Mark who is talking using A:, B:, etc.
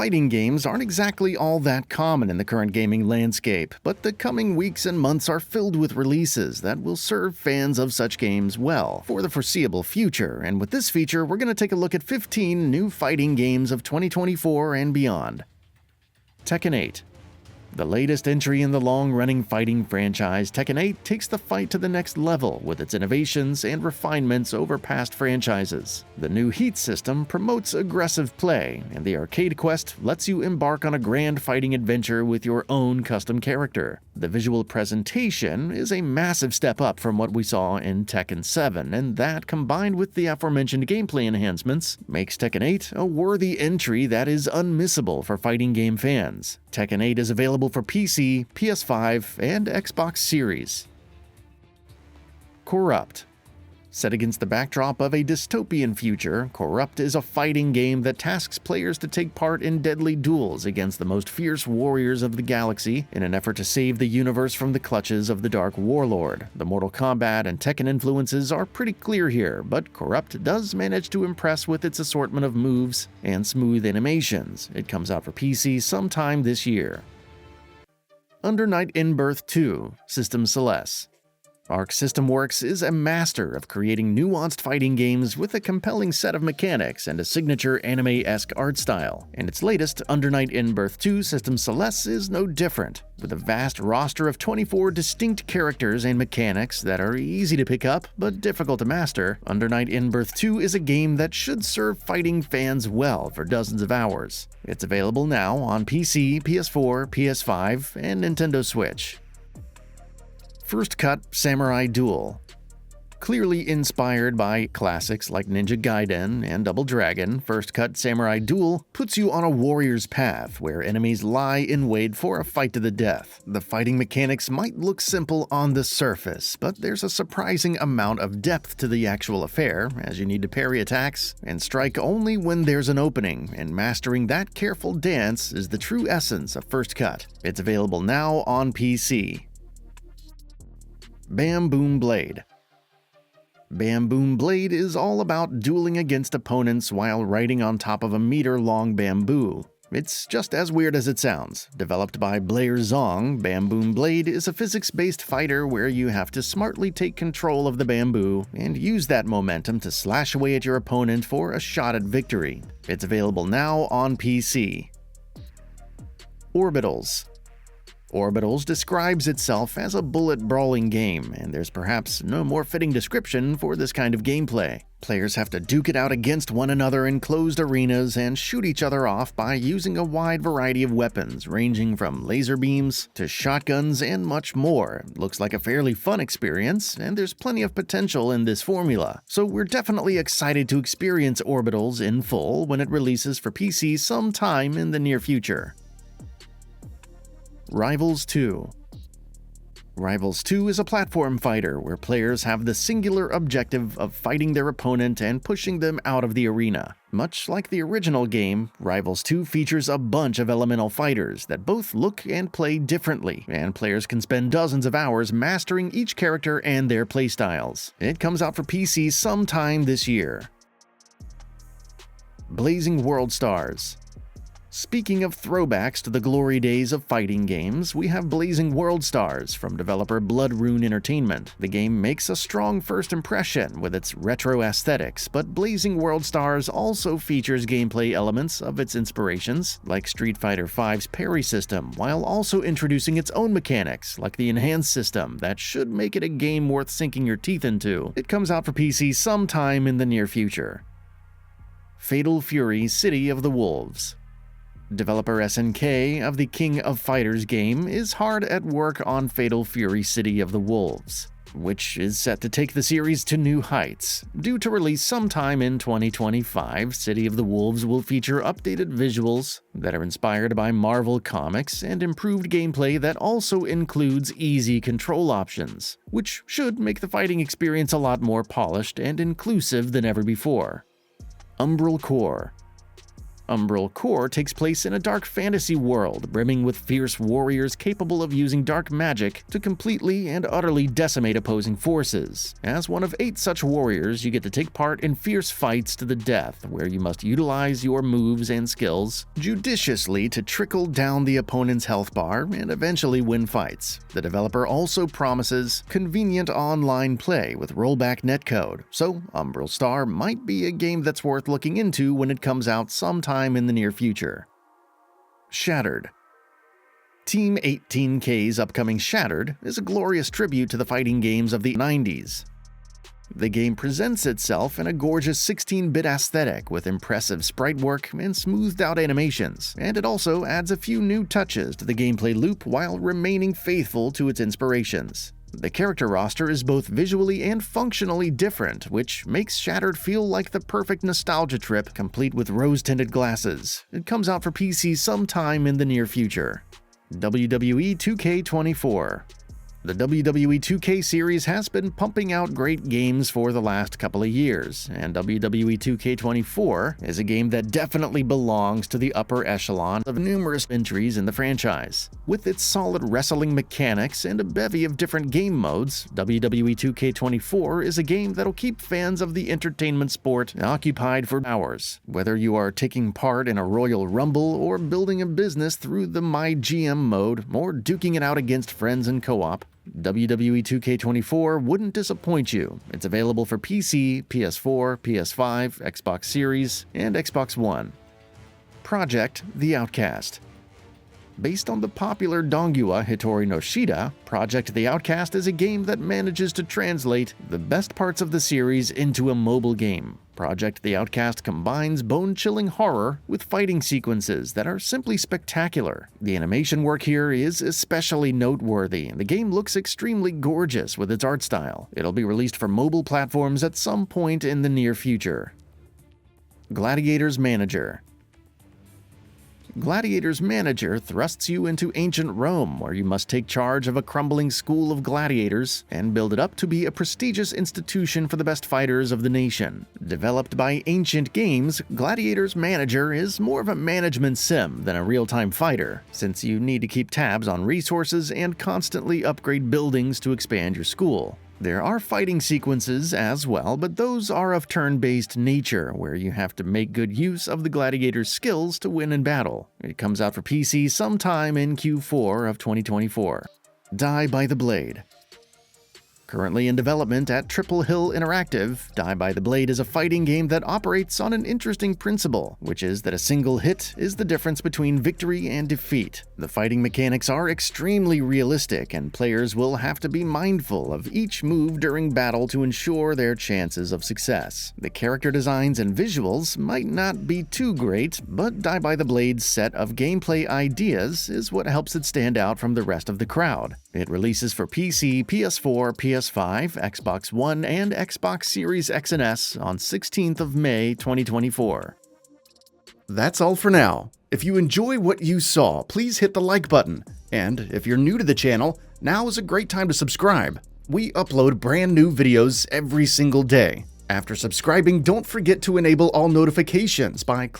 A: fighting games aren't exactly all that common in the current gaming landscape, but the coming weeks and months are filled with releases that will serve fans of such games well for the foreseeable future, and with this feature we're going to take a look at 15 new fighting games of 2024 and beyond. Tekken 8. The latest entry in the long-running fighting franchise, Tekken 8 takes the fight to the next level with its innovations and refinements over past franchises. The new Heat system promotes aggressive play, and the arcade quest lets you embark on a grand fighting adventure with your own custom character. The visual presentation is a massive step up from what we saw in Tekken 7, and that, combined with the aforementioned gameplay enhancements, makes Tekken 8 a worthy entry that is unmissable for fighting game fans. Tekken 8 is available for PC, PS5, and Xbox Series. Corrupt. Set against the backdrop of a dystopian future, Corrupt is a fighting game that tasks players to take part in deadly duels against the most fierce warriors of the galaxy in an effort to save the universe from the clutches of the Dark Warlord. The Mortal Kombat and Tekken influences are pretty clear here, but Corrupt does manage to impress with its assortment of moves and smooth animations. It comes out for PC sometime this year. Undernight InBirth 2, System Celeste. Arc System Works is a master of creating nuanced fighting games with a compelling set of mechanics and a signature anime-esque art style, and its latest, Undernight InBirth 2 System Celeste, is no different. With a vast roster of 24 distinct characters and mechanics that are easy to pick up but difficult to master, Undernight InBirth 2 is a game that should serve fighting fans well for dozens of hours. It's available now on PC, PS4, PS5, and Nintendo Switch. First Cut Samurai Duel. Clearly inspired by classics like Ninja Gaiden and Double Dragon, First Cut Samurai Duel puts you on a warrior's path where enemies lie in wait for a fight to the death. The fighting mechanics might look simple on the surface, but there's a surprising amount of depth to the actual affair, as you need to parry attacks and strike only when there's an opening, and mastering that careful dance is the true essence of First Cut. It's available now on PC. Bamboom Blade. Bamboom Blade is all about dueling against opponents while riding on top of a meter-long bamboo. It's just as weird as it sounds. Developed by Blair Zong, Bamboom Blade is a physics-based fighter where you have to smartly take control of the bamboo and use that momentum to slash away at your opponent for a shot at victory. It's available now on PC. Orbitals. Orbitals describes itself as a bullet brawling game, and there's perhaps no more fitting description for this kind of gameplay. Players have to duke it out against one another in closed arenas and shoot each other off by using a wide variety of weapons, ranging from laser beams to shotguns and much more. It looks like a fairly fun experience, and there's plenty of potential in this formula, so we're definitely excited to experience Orbitals in full when it releases for PC sometime in the near future. Rivals 2. Rivals 2 is a platform fighter where players have the singular objective of fighting their opponent and pushing them out of the arena. Much like the original game, Rivals 2 features a bunch of elemental fighters that both look and play differently, and players can spend dozens of hours mastering each character and their playstyles. It comes out for PC sometime this year. Blazing World Stars. Speaking of throwbacks to the glory days of fighting games, we have Blazing World Stars from developer Bloodrune Entertainment. The game makes a strong first impression with its retro aesthetics, but Blazing World Stars also features gameplay elements of its inspirations, like Street Fighter V's parry system, while also introducing its own mechanics, like the enhanced system, that should make it a game worth sinking your teeth into. It comes out for PC sometime in the near future. Fatal Fury City of the Wolves. Developer SNK of the King of Fighters game is hard at work on Fatal Fury City of the Wolves, which is set to take the series to new heights. Due to release sometime in 2025, City of the Wolves will feature updated visuals that are inspired by Marvel Comics and improved gameplay that also includes easy control options, which should make the fighting experience a lot more polished and inclusive than ever before. Umbrell Core. Umbrell Core takes place in a dark fantasy world brimming with fierce warriors capable of using dark magic to completely and utterly decimate opposing forces. As one of 8 such warriors, you get to take part in fierce fights to the death, where you must utilize your moves and skills judiciously to trickle down the opponent's health bar and eventually win fights. The developer also promises convenient online play with rollback netcode, so Umbrell Star might be a game that's worth looking into when it comes out sometime in the near future. Shattered. Team 18K's upcoming Shattered is a glorious tribute to the fighting games of the 90s. The game presents itself in a gorgeous 16-bit aesthetic with impressive sprite work and smoothed-out animations, and it also adds a few new touches to the gameplay loop while remaining faithful to its inspirations. The character roster is both visually and functionally different, which makes Shattered feel like the perfect nostalgia trip, complete with rose-tinted glasses. It comes out for PC sometime in the near future. WWE 2K24. The WWE 2K series has been pumping out great games for the last couple of years, and WWE 2K24 is a game that definitely belongs to the upper echelon of numerous entries in the franchise. With its solid wrestling mechanics and a bevy of different game modes, WWE 2K24 is a game that'll keep fans of the entertainment sport occupied for hours. Whether you are taking part in a Royal Rumble or building a business through the My GM mode or duking it out against friends in co-op, WWE 2K24 wouldn't disappoint you. It's available for PC, PS4, PS5, Xbox Series, and Xbox One. Project The Outcast. Based on the popular donghua Hitori no Shida, Project The Outcast is a game that manages to translate the best parts of the series into a mobile game. Project The Outcast combines bone-chilling horror with fighting sequences that are simply spectacular. The animation work here is especially noteworthy, and the game looks extremely gorgeous with its art style. It'll be released for mobile platforms at some point in the near future. Gladiators Manager. Gladiators Manager thrusts you into ancient Rome, where you must take charge of a crumbling school of gladiators and build it up to be a prestigious institution for the best fighters of the nation. Developed by Ancient Games, Gladiators Manager is more of a management sim than a real-time fighter, since you need to keep tabs on resources and constantly upgrade buildings to expand your school. There are fighting sequences as well, but those are of turn-based nature, where you have to make good use of the gladiator's skills to win in battle. It comes out for PC sometime in Q4 of 2024. Die by the Blade. Currently in development at Triple Hill Interactive, Die by the Blade is a fighting game that operates on an interesting principle, which is that a single hit is the difference between victory and defeat. The fighting mechanics are extremely realistic, and players will have to be mindful of each move during battle to ensure their chances of success. The character designs and visuals might not be too great, but Die by the Blade's set of gameplay ideas is what helps it stand out from the rest of the crowd. It releases for PC, PS4, PS5, Xbox One, and Xbox Series X and S on 16th of May 2024. That's all for now. If you enjoy what you saw, please hit the like button. And if you're new to the channel, now is a great time to subscribe. We upload brand new videos every single day. After subscribing, don't forget to enable all notifications by